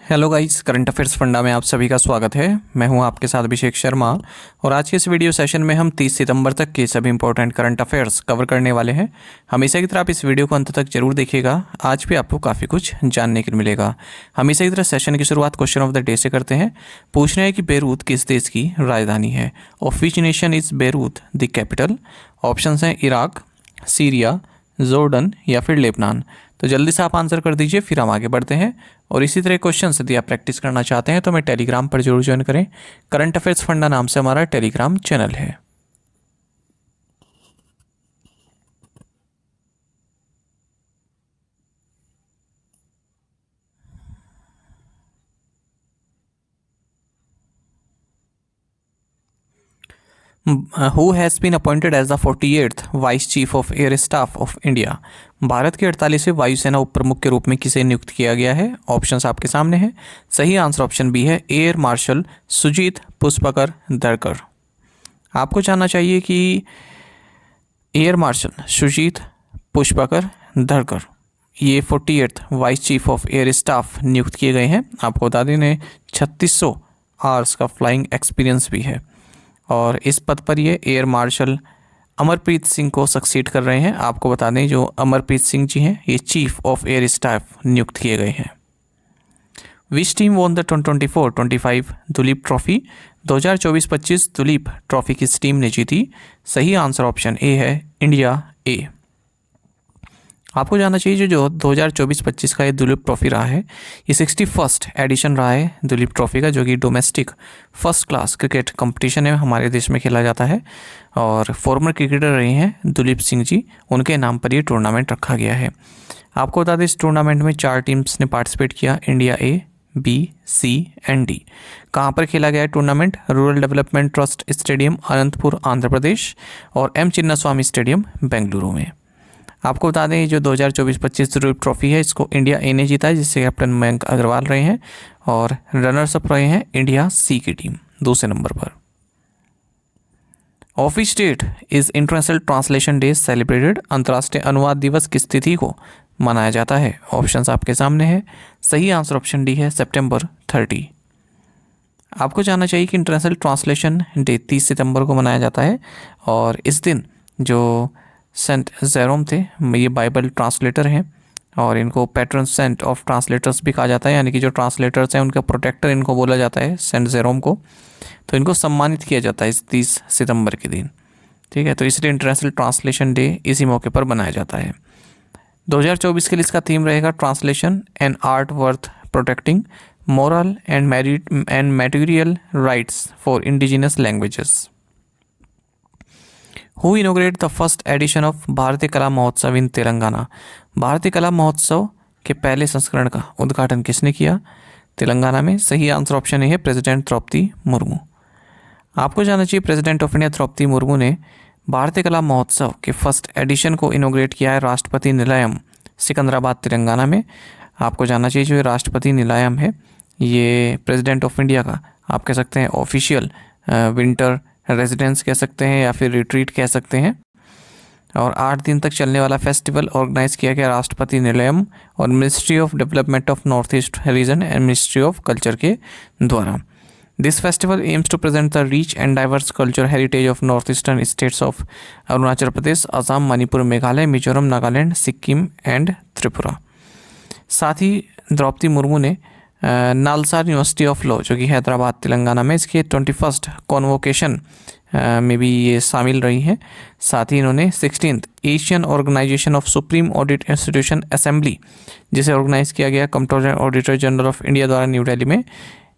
Hello guys, current affairs funda में आप सभी का स्वागत है। मैं हूं आपके साथ अभिषेक शर्मा और आज के इस वीडियो सेशन में हम 30 सितंबर तक के सभी इंपॉर्टेंट करंट अफेयर्स कवर करने वाले हैं। हमेशा की तरह आप इस वीडियो को अंत तक जरूर देखिएगा, आज भी आपको काफ़ी कुछ जानने को मिलेगा। हमेशा की तरह सेशन की शुरुआत क्वेश्चन ऑफ द डे से करते हैं। पूछ रहे हैं कि बेरूत किस देश की राजधानी है? Of which nation is Beirut the capital? Option हैं इराक, सीरिया, जॉर्डन या फिर लेबनान। तो जल्दी से आप आंसर कर दीजिए, फिर हम आगे बढ़ते हैं। और इसी तरह क्वेश्चन यदि आप प्रैक्टिस करना चाहते हैं तो मैं टेलीग्राम पर जरूर ज्वाइन करें। करंट अफेयर्स फंडा नाम से हमारा टेलीग्राम चैनल है। Who has been appointed as the 48th vice chief of air staff of India? भारत के 48वें वायुसेना उप प्रमुख के रूप में किसे नियुक्त किया गया है? ऑप्शंस आपके सामने हैं। सही आंसर ऑप्शन बी है, एयर मार्शल सुजीत पुष्पकर दरकर। आपको जानना चाहिए कि एयर मार्शल सुजीत पुष्पकर दरकर ये 48th vice chief of air staff नियुक्त किए गए हैं। आपको बता दें इन्हें 3600 आवर्स का फ्लाइंग एक्सपीरियंस भी है और इस पद पर ये एयर मार्शल अमरप्रीत सिंह को सक्सीड कर रहे हैं। आपको बता दें जो अमरप्रीत सिंह जी हैं ये चीफ ऑफ एयर स्टाफ नियुक्त किए गए हैं। Which team won the 2024-25 Duleep trophy? 2024-25 Duleep trophy किस टीम ने जीती? सही आंसर ऑप्शन ए है, इंडिया ए। आपको जानना चाहिए जो 2024-25 का ये दुलीप ट्रॉफी रहा है, ये 61st एडिशन रहा है दुलीप ट्रॉफी का, जो कि domestic first class cricket competition है, हमारे देश में खेला जाता है। और फॉर्मर क्रिकेटर रहे हैं दुलीप सिंह जी, उनके नाम पर ये टूर्नामेंट रखा गया है। आपको बता दें इस टूर्नामेंट में 4 टीम्स ने पार्टिसिपेट किया, India A, B, C and D. कहाँ पर खेला गया है tournament? Rural development trust stadium Anantapur Andhra Pradesh और एम चिन्नास्वामी स्टेडियम बेंगलुरु में। आपको बता दें जो 2024-25 दुलीप ट्रॉफी है इसको इंडिया ए ने जीता है, जिससे कैप्टन मयंक अग्रवाल रहे हैं और रनर्स अप रहे हैं इंडिया सी की टीम दूसरे नंबर पर। Of which date is international translation day celebrated? अंतर्राष्ट्रीय अनुवाद दिवस किस तिथि को मनाया जाता है? ऑप्शंस आपके सामने है। सही आंसर ऑप्शन डी है, सितंबर 30। आपको जानना चाहिए कि इंटरनेशनल ट्रांसलेशन डे 30 सितंबर को मनाया जाता है और इस दिन जो सेंट जेरोम थे, ये बाइबल ट्रांसलेटर हैं और इनको पैट्रन सेंट ऑफ ट्रांसलेटर्स भी कहा जाता है, यानी कि जो ट्रांसलेटर्स हैं उनका प्रोटेक्टर इनको बोला जाता है, सेंट जेरोम को। तो इनको सम्मानित किया जाता है इस 30 सितंबर के दिन, ठीक है। तो इसलिए इंटरनेशनल ट्रांसलेशन डे इसी मौके पर बनाया जाता है। 2024 के लिए इसका थीम रहेगा translation and art worth protecting, moral and material rights for indigenous languages. Who इनोग्रेट the first edition of भारतीय कला महोत्सव इन तेलंगाना? भारतीय कला महोत्सव के पहले संस्करण का उद्घाटन किसने किया तेलंगाना में? सही आंसर ऑप्शन ए है, प्रेसिडेंट द्रौपदी मुर्मू। आपको जानना चाहिए president of India Droupadi Murmu ने भारतीय कला महोत्सव के फर्स्ट एडिशन को इनोग्रेट किया है राष्ट्रपति निलयम सिकंदराबाद तेलंगाना में। आपको जानना चाहिए जो राष्ट्रपति निलयम है ये प्रेसिडेंट ऑफ इंडिया का आप कह सकते हैं ऑफिशियल विंटर रेजिडेंस कह सकते हैं या फिर रिट्रीट कह सकते हैं। और 8 दिन तक चलने वाला फेस्टिवल ऑर्गेनाइज किया गया राष्ट्रपति निलयम और ministry of development of north east region and ministry of culture के द्वारा। This festival aims to present the rich and diverse culture heritage of north eastern states of Arunachal Pradesh, Assam, Manipur, Meghalaya, Mizoram, Nagaland, Sikkim and Tripura. साथ ही द्रौपदी मुर्मू ने नालसार यूनिवर्सिटी ऑफ लॉ जो कि हैदराबाद तेलंगाना में इसके 21st convocation में भी ये शामिल रही हैं। साथ ही इन्होंने 16th Asian organisation of supreme audit institution assembly जिसे ऑर्गेनाइज किया गया controller auditor general of India द्वारा न्यू दिल्ली में,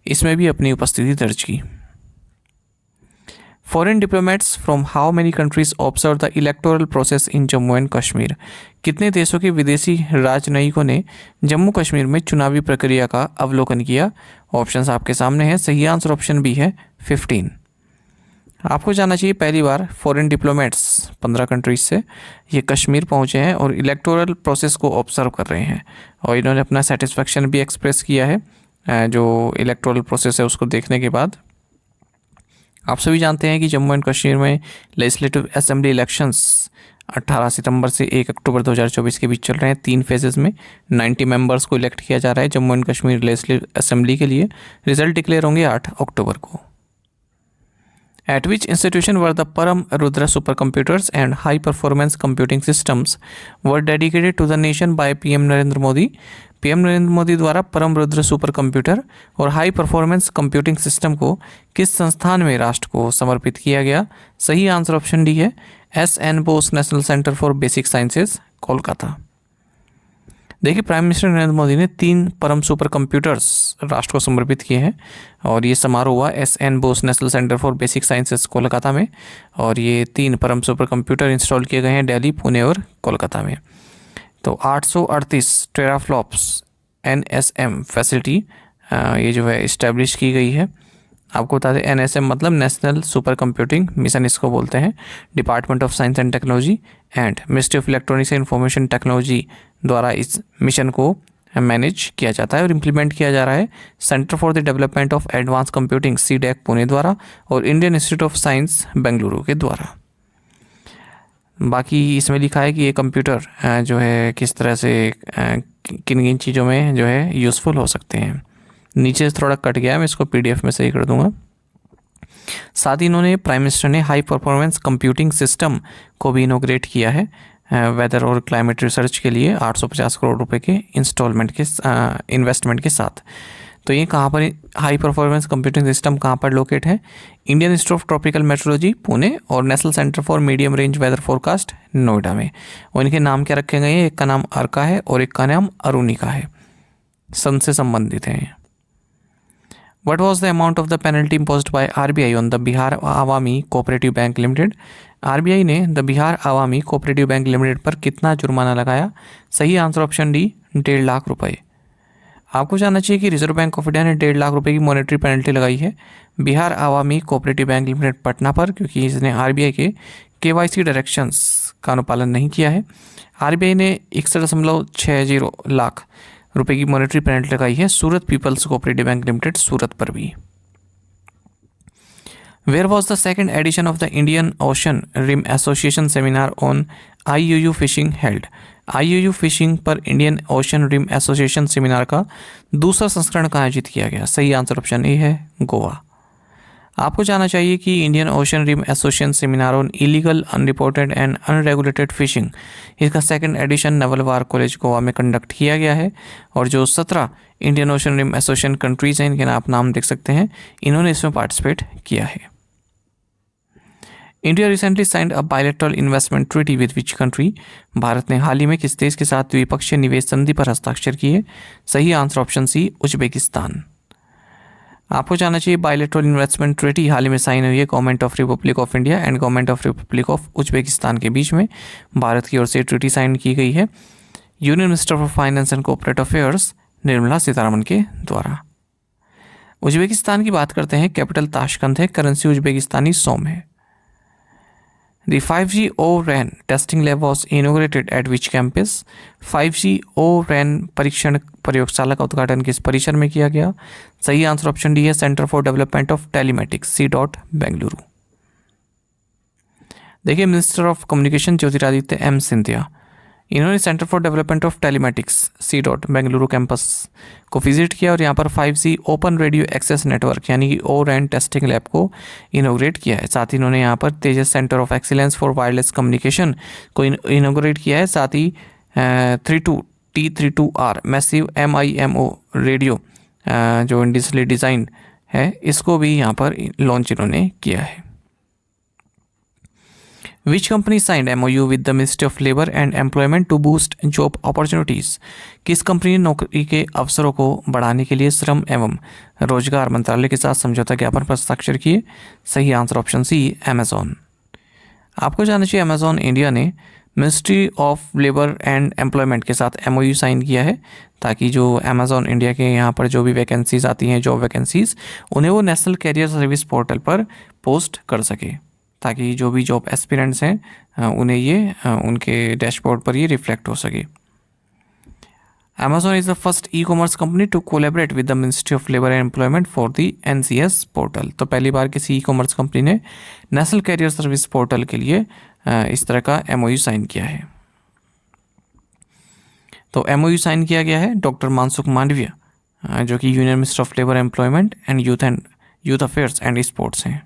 इसमें भी अपनी उपस्थिति दर्ज की। Foreign diplomats from how many countries observe the electoral process in Jammu and Kashmir? कितने देशों के विदेशी राजनयिकों ने जम्मू कश्मीर में चुनावी प्रक्रिया का अवलोकन किया? ऑप्शंस आपके सामने हैं। सही आंसर ऑप्शन बी है, 15। आपको जानना चाहिए पहली बार फॉरेन डिप्लोमेट्स 15 कंट्रीज से ये कश्मीर पहुंचे हैं और इलेक्टोरल प्रोसेस को ऑब्जर्व कर रहे हैं और इन्होंने अपना सेटिस्फेक्शन भी एक्सप्रेस किया है जो इलेक्टोरल प्रोसेस है उसको देखने के बाद। आप सभी जानते हैं कि जम्मू एंड कश्मीर में लेजिस्लेटिव असेंबली इलेक्शंस 18 सितंबर से 1 अक्टूबर 2024 के बीच चल रहे हैं। 3 फेजेस में 90 मेंबर्स को इलेक्ट किया जा रहा है Jammu and Kashmir legislative assembly के लिए। रिजल्ट डिक्लेयर होंगे 8 अक्टूबर को। At which institution were the Param Rudra supercomputers and high performance computing systems were dedicated to the nation by PM Narendra Modi? PM Narendra Modi द्वारा परम रुद्र सुपर कंप्यूटर और हाई परफॉर्मेंस कंप्यूटिंग सिस्टम को किस संस्थान में राष्ट्र को समर्पित किया गया? सही आंसर ऑप्शन डी है SN Bose national centre for basic sciences, Kolkata. देखिए, प्राइम मिनिस्टर नरेंद्र मोदी ने 3 परम सुपर कंप्यूटर्स राष्ट्र को समर्पित किए हैं और ये समारोह हुआ SN Bose national centre for basic sciences, Kolkata में। और ये 3 परम सुपर कंप्यूटर इंस्टॉल किए गए हैं दिल्ली, पुणे और कोलकाता में। तो 838 टेराफ्लॉप्स NSM फैसिलिटी ये जो है इस्टेब्लिश की गई है। आपको बता दें NSM मतलब नेशनल सुपर कंप्यूटिंग मिशन इसको बोलते हैं। Department of science and technology and ministry of electronics and information technology द्वारा इस मिशन को मैनेज किया जाता है और इम्प्लीमेंट किया जा रहा है centre for the development of advance computing CDEC Pune द्वारा और Indian institute of science Bengaluru के द्वारा। बाकी इसमें लिखा है कि ये कंप्यूटर जो है किस तरह से किन किन चीज़ों में जो है यूज़फुल हो सकते हैं। नीचे से थोड़ा कट गया है, मैं इसको PDF में सही कर दूंगा। साथ ही इन्होंने प्राइम मिनिस्टर ने हाई परफॉर्मेंस कंप्यूटिंग सिस्टम को भी इनोग्रेट किया है वेदर और क्लाइमेट रिसर्च के लिए 850 करोड़ रुपए के इंस्टॉलमेंट के इन्वेस्टमेंट के साथ। तो ये कहाँ पर हाई परफॉर्मेंस कंप्यूटिंग सिस्टम कहाँ पर लोकेट है? Indian institute of tropical meteorology Pune और national centre for medium range weather forecast Noida में। और इनके नाम क्या रखे गए हैं? एक का नाम अर्का है और एक का नाम अरुणिका है, सन से संबंधित हैं। What was the amount of the penalty imposed by RBI on the Bihar Awami cooperative bank limited? RBI ने the Bihar Awami cooperative bank limited पर कितना जुर्माना लगाया? सही आंसर ऑप्शन डी 1.5 लाख रुपए। आपको जानना चाहिए कि रिजर्व बैंक ऑफ इंडिया ने 1.5 लाख रुपए की मॉनेटरी पेनल्टी लगाई है Bihar Awami cooperative bank limited Patna पर, क्योंकि इसने RBI के KYC डायरेक्शंस का अनुपालन नहीं किया है। RBI ने 61.60 लाख रुपए की मॉनेटरी पेनल्टी लगाई है Surat people's cooperative bank limited Surat पर भी। Where was the second edition of the Indian ocean rim association seminar on IUU fishing held? IUU fishing पर Indian ocean rim association seminar का दूसरा संस्करण कहाँ आयोजित किया गया? सही आंसर ऑप्शन ए है गोवा। आपको जानना चाहिए कि Indian ocean rim association seminar on illegal unreported and unregulated fishing इसका second edition naval war college Goa में कंडक्ट किया गया है। और जो 17 Indian ocean rim association countries हैं, इनके आप नाम देख सकते हैं, इन्होंने इसमें पार्टिसिपेट किया है। India recently signed a bilateral investment treaty with which country? Bharat ने हाल ही में किस देश के साथ द्विपक्षीय निवेश संधि पर हस्ताक्षर किए? सही आंसर ऑप्शन सी उज्बेकिस्तान। आपको जानना चाहिए बायलैटरल इन्वेस्टमेंट ट्रीटी हाल ही में साइन हुई है government of Republic of India and government of Republic of Uzbekistan के बीच में। भारत की ओर से ट्रीटी साइन की गई है union minister for finance and corporate affairs Nirmala Sitharaman के द्वारा। उज्बेकिस्तान की बात करते हैं, कैपिटल ताशकंद है, करेंसी उज्बेकिस्तानी सोम है। The 5G O-RAN testing lab was inaugurated at which campus? 5G O-RAN परीक्षण प्रयोगशाला का उद्घाटन किस परिसर में किया गया? सही आंसर ऑप्शन डी है centre for development of telematics C. Bengaluru. देखिए, minister of communication Jyotiraditya M. Scindia, इन्होंने centre for development of telematics C. Bengaluru campus को विजिट किया और यहाँ पर 5G open radio access network यानी कि O-RAN टेस्टिंग लैब को इनोग्रेट किया है। साथ ही इन्होंने यहाँ पर Tejas centre of excellence for wireless communication को इनोग्रेट किया है। साथ ही 32T32R मैसिव MIMO रेडियो जो इंडस्ट्रियली डिज़ाइन है, इसको भी यहाँ पर लॉन्च इन्होंने किया है। Which company signed MOU with the Ministry of Labor and Employment to boost job opportunities? किस कंपनी ने नौकरी के अवसरों को बढ़ाने के लिए श्रम एवं रोजगार मंत्रालय के साथ समझौता ज्ञापन पर हस्ताक्षर किए? सही आंसर ऑप्शन सी अमेजॉन। आपको जानना चाहिए अमेजॉन इंडिया ने ministry of labour and employment के साथ MOU साइन किया है ताकि जो अमेजॉन इंडिया के यहाँ पर जो भी वैकेंसीज आती हैं, जॉब वैकेंसीज, उन्हें वो नेशनल कैरियर सर्विस पोर्टल पर पोस्ट कर सके ताकि जो भी जॉब एस्पिरेंट्स हैं उन्हें ये उनके डैशबोर्ड पर ये रिफ्लेक्ट हो सके। Amazon is the first e-commerce company to collaborate with the Ministry of Labor and Employment for the NCS portal. तो पहली बार किसी ई कॉमर्स कंपनी ने नेशनल कैरियर सर्विस पोर्टल के लिए इस तरह का एमओयू साइन किया है। तो एमओयू साइन किया गया है डॉक्टर मानसुख मांडविया, जो कि union minister of labour employment and youth affairs and sports हैं।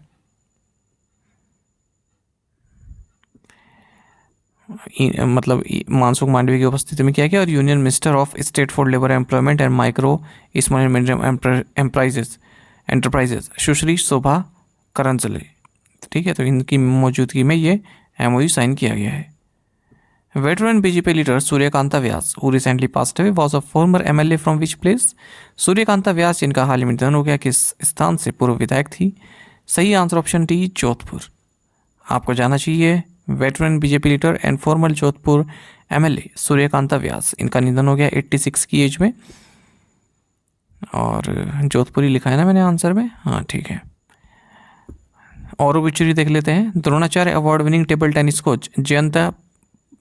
मतलब मानसुख मांडवी की उपस्थिति में किया गया। और union minister of state for labour employment and micro small and medium enterprises Sushri Shobha Karandlaje, ठीक है। तो इनकी मौजूदगी में ये एमओयू साइन किया गया है। Veteran BJP leader Suryakanta Vyas who recently passed away was a former MLA from which place. Suryakanta Vyas जिनका हाल ही में निधन हो गया, किस स्थान से पूर्व विधायक थी। सही आंसर ऑप्शन डी जोधपुर। आपको जाना चाहिए veteran BJP leader and former Jodhpur MLA Suryakanta Vyas, इनका निधन हो गया 86 की एज में। और जोधपुर ही लिखा है ना मैंने आंसर में, हाँ ठीक है। और ओबिचुरी देख लेते हैं। Dronacharya award winning table tennis coach Jayanta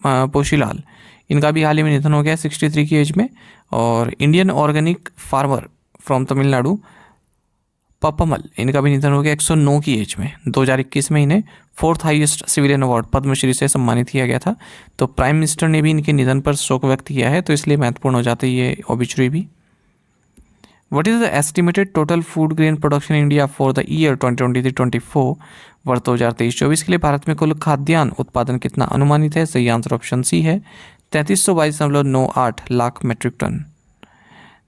Pushilal, इनका भी हाल ही में निधन हो गया 63 की एज में। और Indian organic farmer from Tamil Nadu Pappammal, इनका भी निधन हो गया 109 की एज में। 2021 में इन्हें 4th highest civilian award Padmashri से सम्मानित किया गया था। तो प्राइम मिनिस्टर ने भी इनके निधन पर शोक व्यक्त किया है, तो इसलिए महत्वपूर्ण हो जाती है ये ओबिचुरी भी। What is the estimated total food grain production in India for the year 2023-24 वर्ष 2023-24 के लिए भारत में कुल खाद्यान्न उत्पादन कितना अनुमानित है। सही आंसर ऑप्शन सी है 3322.98 लाख मेट्रिक टन।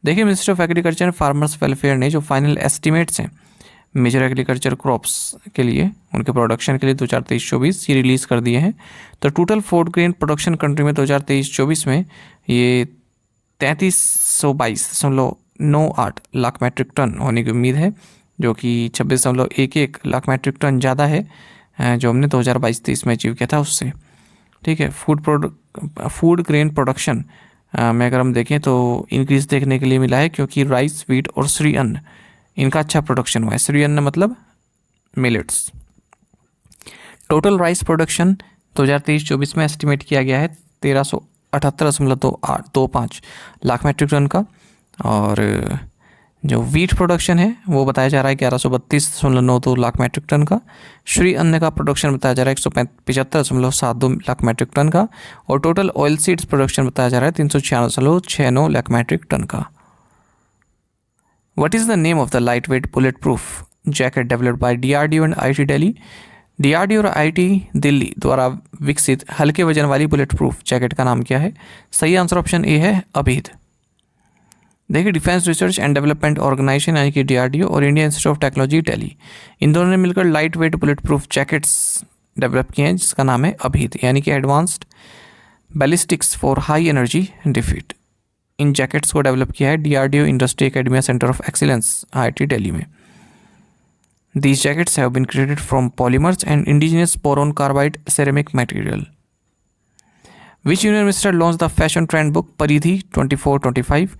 देखिए ministry of agriculture and farmers welfare ने जो फाइनल एस्टिमेट्स हैं मेजर एग्रीकल्चर क्रॉप्स के लिए, उनके प्रोडक्शन के लिए 2023-24 ये रिलीज़ कर दिए हैं। तो total food grain production country में 2023-24 में ये 3322.98 लाख मैट्रिक टन होने की उम्मीद है, जो कि 26.11 लाख मैट्रिक टन ज़्यादा है जो हमने 2022-23 में अचीव किया था उससे, ठीक है। फूड ग्रेन प्रोडक्शन में अगर हम देखें तो इंक्रीज देखने के लिए मिला है, क्योंकि राइस, व्हीट और श्री अन्न इनका अच्छा प्रोडक्शन हुआ है। श्री अन्न मतलब मिलेट्स। टोटल राइस प्रोडक्शन 2023-24 में एस्टिमेट किया गया है 1378.25 लाख मैट्रिक टन का। और जो व्हीट प्रोडक्शन है वो बताया जा रहा है 1132.92 लाख मैट्रिक टन का। श्री अन्न का प्रोडक्शन बताया जा रहा है 175.72 लाख मैट्रिक टन का। और टोटल ऑयल सीड्स प्रोडक्शन बताया जा रहा है 396.69 लाख मैट्रिक टन का। What is the name of the light weight bullet proof jacket developed by DRDO and IIT Delhi. DRDO और IIT दिल्ली द्वारा विकसित हल्के वजन वाली बुलेट प्रूफ जैकेट का नाम क्या है। सही आंसर ऑप्शन ए है अभेद। देखिए defence research and development organisation यानी कि DRDO और Indian institute of technology Delhi, इन दोनों ने मिलकर light weight bullet proof jackets develop किए हैं जिसका नाम है अभेद, यानी कि advanced ballistics for high energy defeat. इन जैकेट्स को डेवलप किया है DRDO industry academia centre of excellence IIT Delhi में। These jackets have been created from polymers and indigenous boron carbide ceramic material. Which union minister launched the fashion trend book परिधि 24-25?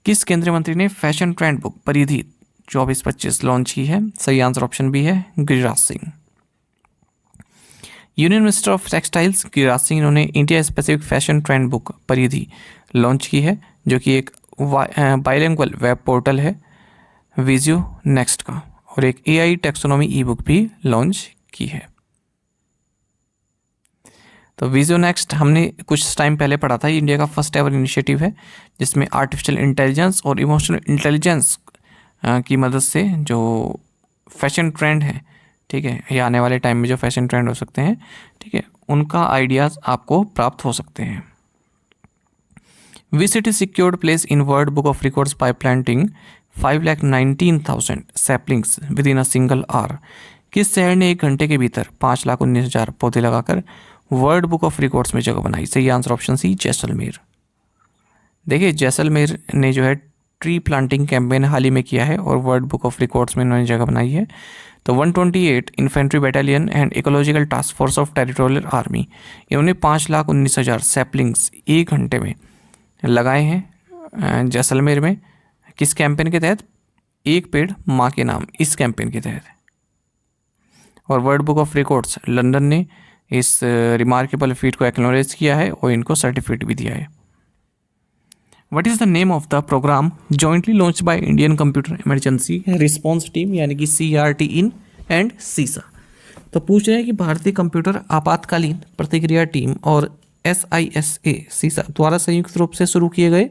किस केंद्रीय मंत्री ने फैशन ट्रेंड बुक परिधि 24-25 launch की है। सही आंसर ऑप्शन बी है Giriraj Singh. Union minister of textiles Giriraj Singh, इन्होंने India specific fashion trend book Paridhi launch की है, जो कि एक बाइलिंगुअल वेब पोर्टल है विजियो नेक्स्ट का, और एक AI टेक्सोनॉमी ई बुक भी लॉन्च की है। तो विजियो नेक्स्ट हमने कुछ टाइम पहले पढ़ा था, इंडिया का फर्स्ट एवर इनिशिएटिव है जिसमें आर्टिफिशियल इंटेलिजेंस और इमोशनल इंटेलिजेंस की मदद से जो फैशन ट्रेंड है, ठीक है, या आने वाले टाइम में जो फैशन ट्रेंड हो सकते हैं, ठीक है, उनका आइडियाज़ आपको प्राप्त हो सकते हैं। Which city secured place in world book of records by planting 5,19,000 saplings with in a single hour. किस शहर ने 1 घंटे के भीतर 5,19,000 पौधे लगाकर वर्ल्ड बुक ऑफ रिकॉर्ड्स में जगह बनाई। सही आंसर ऑप्शन सी जैसलमेर। देखिए जैसलमेर ने जो है ट्री प्लांटिंग कैंपेन हाल ही में किया है और वर्ल्ड बुक ऑफ रिकॉर्ड्स में इन्होंने जगह बनाई है। तो 128 infantry battalion and ecological task force of territorial army, इन्होंने 5,19,000 सैपलिंग्स 1 घंटे में लगाए हैं जैसलमेर में। किस कैंपेन के तहत? एक पेड़ माँ के नाम, इस कैंपेन के तहत। और world book of records London ने इस रिमार्केबल फीट को एक्नॉलेज किया है और इनको सर्टिफिकेट भी दिया है। What is the name of the program jointly launched by Indian computer emergency response team यानी कि CRT इन एंड सीसा। तो पूछ रहे हैं कि भारतीय कंप्यूटर आपातकालीन प्रतिक्रिया टीम और SISA सीसा द्वारा संयुक्त रूप से शुरू किए गए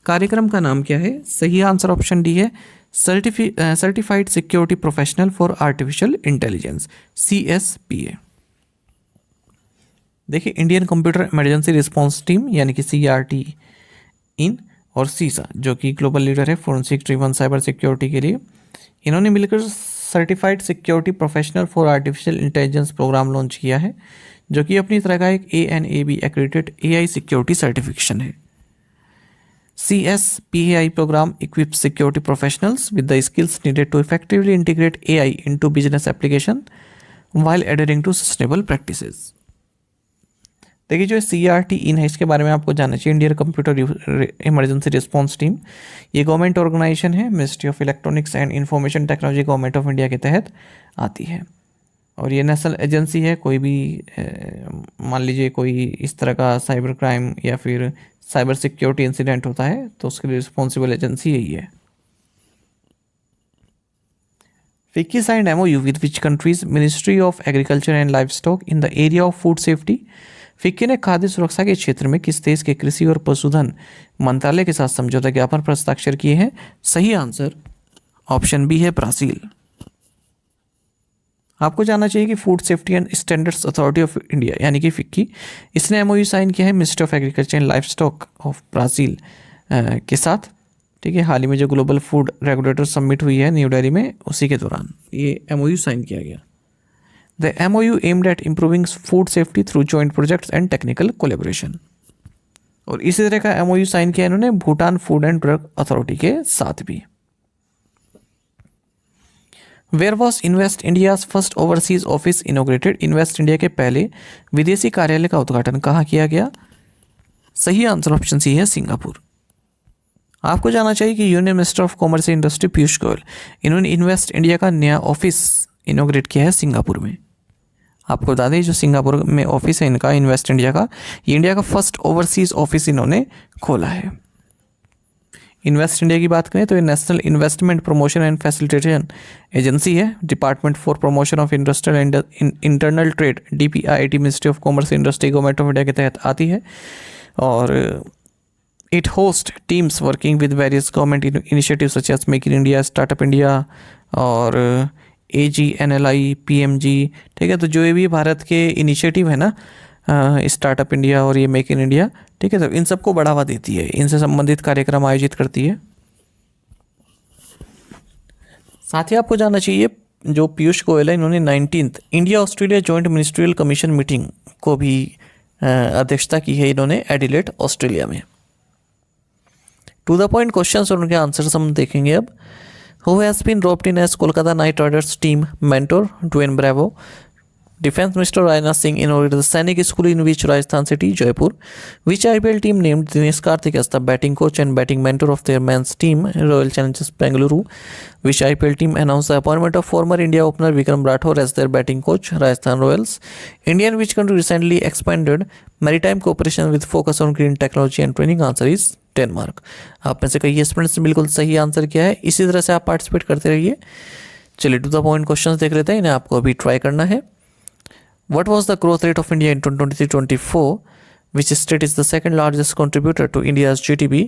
कार्यक्रम का नाम क्या है? सही आंसर ऑप्शन डी है certified security professional for artificial intelligence, CSPA। देखिए, Indian computer emergency response team यानी कि CRT इन और सीसा जो कि ग्लोबल लीडर है फोरेंसिक ड्रिवन साइबर सिक्योरिटी के लिए, इन्होंने मिलकर certified security professional for artificial intelligence programme launch किया है, जो कि अपनी तरह का एक ANAB accredited AI security certification है। CSPAI program equips security professionals with the skills needed to effectively integrate AI into business application while adhering to sustainable practices। देखिए, जो CRT इन है इसके बारे में आपको जानना चाहिए। Indian computer emergency response team ये गवर्नमेंट ऑर्गेनाइजेशन है, ministry of electronics and information technology government of India के तहत आती है और ये नेशनल एजेंसी है। कोई भी मान लीजिए कोई इस तरह का साइबर क्राइम या फिर साइबर सिक्योरिटी इंसिडेंट होता है तो उसके लिए रिस्पॉन्सिबल एजेंसी यही है। FICCI signed MOU with which countries Ministry of Agriculture and Livestock in the area of food safety। FICCI ने खाद्य सुरक्षा के क्षेत्र में किस देश के कृषि और पशुधन मंत्रालय के साथ समझौता ज्ञापन पर हस्ताक्षर किए हैं? सही आंसर ऑप्शन बी है ब्राजील। आपको जानना चाहिए कि food safety and standards authority of India यानी कि FICCI इसने MOU साइन किया है ministry of agriculture and life stock of Brazil के साथ। ठीक है, हाल ही में जो ग्लोबल फूड रेगुलेटर समिट हुई है न्यू दिल्ली में, उसी के दौरान ये MOU साइन किया गया। The MOU aimed at improving food safety through joint projects and technical collaboration. और इसी तरह का MOU साइन किया इन्होंने Bhutan food and drug authority के साथ भी। Where was invest India's first overseas office inaugurated. Invest India के पहले विदेशी कार्यालय का उद्घाटन कहाँ किया गया? सही आंसर ऑप्शन सी है सिंगापुर। आपको जानना चाहिए कि union minister of commerce and industry Piyush Goyal इन्होंने इन्वेस्ट इंडिया का नया ऑफिस इनोग्रेट किया है सिंगापुर में। आपको बता दें जो सिंगापुर में ऑफिस है इनका इन्वेस्ट इंडिया का, ये इंडिया का फर्स्ट ओवरसीज ऑफिस इन्होंने खोला है। इन्वेस्ट इंडिया की बात करें तो ये national investment promotion and facilitation agency है, department for promotion of industrial and internal trade DPIIT ministry of commerce industry government of India के तहत आती है और it host teams working with various government initiative such as make in India, startup India और AGNLI PMG। ठीक है, तो जो ये भी भारत के इनिशिएटिव है ना स्टार्टअप इंडिया और ये मेक इन इंडिया, ठीक है, तो इन सबको बढ़ावा देती है, इनसे संबंधित कार्यक्रम आयोजित करती है। साथ ही आपको जानना चाहिए जो पीयूष गोयल है इन्होंने 19th India Australia joint ministerial commission meeting को भी अध्यक्षता की है इन्होंने एडिलेड ऑस्ट्रेलिया में। टू द पॉइंट क्वेश्चंस और उनके आंसर्स हम देखेंगे अब। Who has been dropped in as Kolkata knight riders team mentor? Dwayne Bravo. Defense Minister Rajnath Singh inaugurated the Sainik School in which Rajasthan city, Jaipur. Which IPL team named Dinesh Karthik as the batting coach and batting mentor of their men's team, Royal Challengers Bengaluru? Which IPL team announced the appointment of former India opener Vikram Rathore as their batting coach, Rajasthan Royals? India and which country recently expanded maritime cooperation with focus on green technology and training? Answer is Denmark. आप में से कई students ने बिल्कुल सही answer किया है, इसी तरह से आप पार्टिसिपेट करते रहिए। चलिए टू द पॉइंट क्वेश्चंस देख लेते हैं, इन्हें आपको अभी ट्राई करना है। What was the growth rate of India in 2023-24? Which state is the second largest contributor to India's GDP?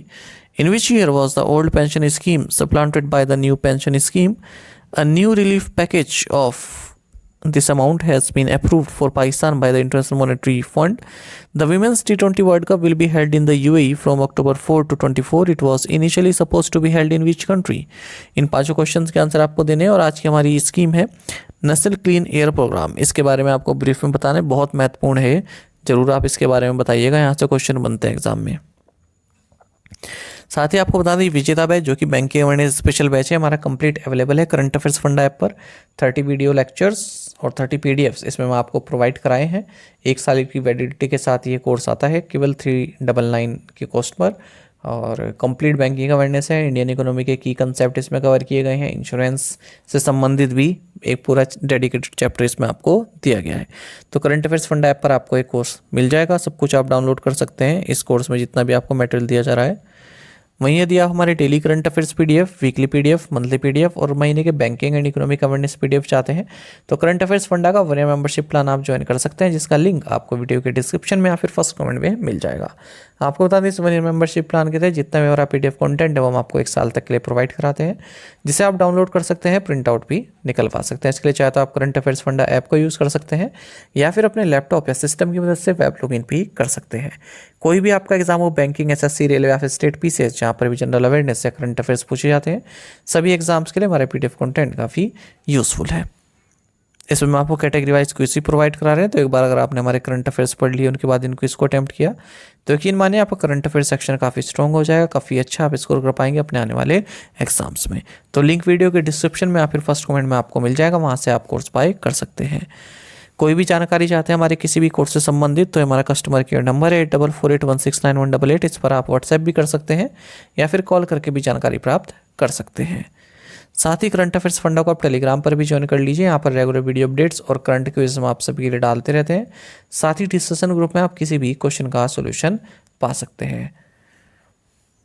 In which year was the old pension scheme supplanted by the new pension scheme? A new relief package of this amount has been approved for Pakistan by the International Monetary Fund. The Women's T20 World Cup will be held in the UAE from October 4 to 24. It was initially supposed to be held in which country? इन पांचों questions के answer आपको देने हैं और आज की हमारी scheme है नेशनल क्लीन एयर प्रोग्राम। इसके बारे में आपको ब्रीफ में बताना है, बहुत महत्वपूर्ण है, जरूर आप इसके बारे में बताइएगा, यहाँ से क्वेश्चन बनते हैं एग्जाम में। साथ ही आपको बता दें विजेता बैच जो कि बैंकिंग अवेयरनेस स्पेशल बैच है हमारा कंप्लीट अवेलेबल है करंट अफेयर्स फंडा ऐप पर। 30 वीडियो लेक्चर्स और 30 PDFs इसमें मैं आपको प्रोवाइड कराए हैं। 1 साल की वैलिडिटी के साथ ये कोर्स आता है केवल 399 के कॉस्ट पर और कंप्लीट बैंकिंग अवेयरनेस है। इंडियन इकोनॉमी के की कंसेप्ट इसमें कवर किए गए हैं, इंश्योरेंस से संबंधित भी एक पूरा डेडिकेटेड चैप्टर इसमें आपको दिया गया है। तो करंट अफेयर्स फंडा ऐप पर आपको एक कोर्स मिल जाएगा, सब कुछ आप डाउनलोड कर सकते हैं। इस कोर्स में जितना भी आपको मटेरियल दिया जा रहा है वहीं यदि आप हमारे daily current affairs PDF, weekly PDF, monthly PDF और महीने के banking and economic awareness PDF चाहते हैं तो करंट अफेयर्स फंडा का 1 ईयर मेंबरशिप प्लान आप ज्वाइन कर सकते हैं, जिसका लिंक आपको वीडियो के डिस्क्रिप्शन में या फिर फर्स्ट कमेंट में मिल जाएगा। आपको बता दें इस 1 ईयर मेंबरशिप प्लान के तहत जितना भी हमारा पीडीएफ कंटेंट है वो हम आपको 1 साल तक के लिए प्रोवाइड कराते हैं, जिसे आप डाउनलोड कर सकते हैं, प्रिंट आउट भी निकलवा सकते हैं। इसके लिए चाहे तो आप करंट अफेयर्स फंडा ऐप को यूज़ कर सकते हैं या फिर अपने लैपटॉप या सिस्टम की मदद से वेब लॉगिन भी कर सकते हैं। कोई भी आपका एग्जाम हो, बैंकिंग, एसएससी, रेलवे या फिर स्टेट पीसीएस, जहाँ पर भी जनरल अवेयरनेस या करंट अफेयर्स पूछे जाते हैं, सभी एग्जाम्स के लिए हमारे पीडीएफ कंटेंट काफ़ी यूजफुल है। इसमें हम आपको कैटेगरी वाइज क्विज ही प्रोवाइड करा रहे हैं, तो एक बार अगर आपने हमारे करंट अफेयर्स पढ़ लिए उनके बाद इन क्विज को अटैम्प्ट किया तो यकीन मानिए आपका करंट अफेयर्स सेक्शन काफ़ी स्ट्रॉन्ग हो जाएगा, काफ़ी अच्छा आप स्कोर कर पाएंगे अपने आने वाले एग्जाम्स में। तो लिंक वीडियो के डिस्क्रिप्शन में या फिर फर्स्ट कमेंट में आपको मिल जाएगा, वहाँ से आप कोर्स बाय कर सकते हैं। कोई भी जानकारी चाहते हैं हमारे किसी भी कोर्स से संबंधित तो हमारा कस्टमर केयर नंबर है 8448169188, इस पर आप व्हाट्सएप भी कर सकते हैं या फिर कॉल करके भी जानकारी प्राप्त कर सकते हैं। साथ ही करंट अफेयर्स फंडा को आप टेलीग्राम पर भी ज्वाइन कर लीजिए, यहाँ पर रेगुलर वीडियो अपडेट्स और करंट क्विज हम आप सभी के लिए डालते रहते हैं। साथ ही डिस्कशन ग्रुप में आप किसी भी क्वेश्चन का सॉल्यूशन पा सकते हैं।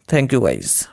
Thank you guys.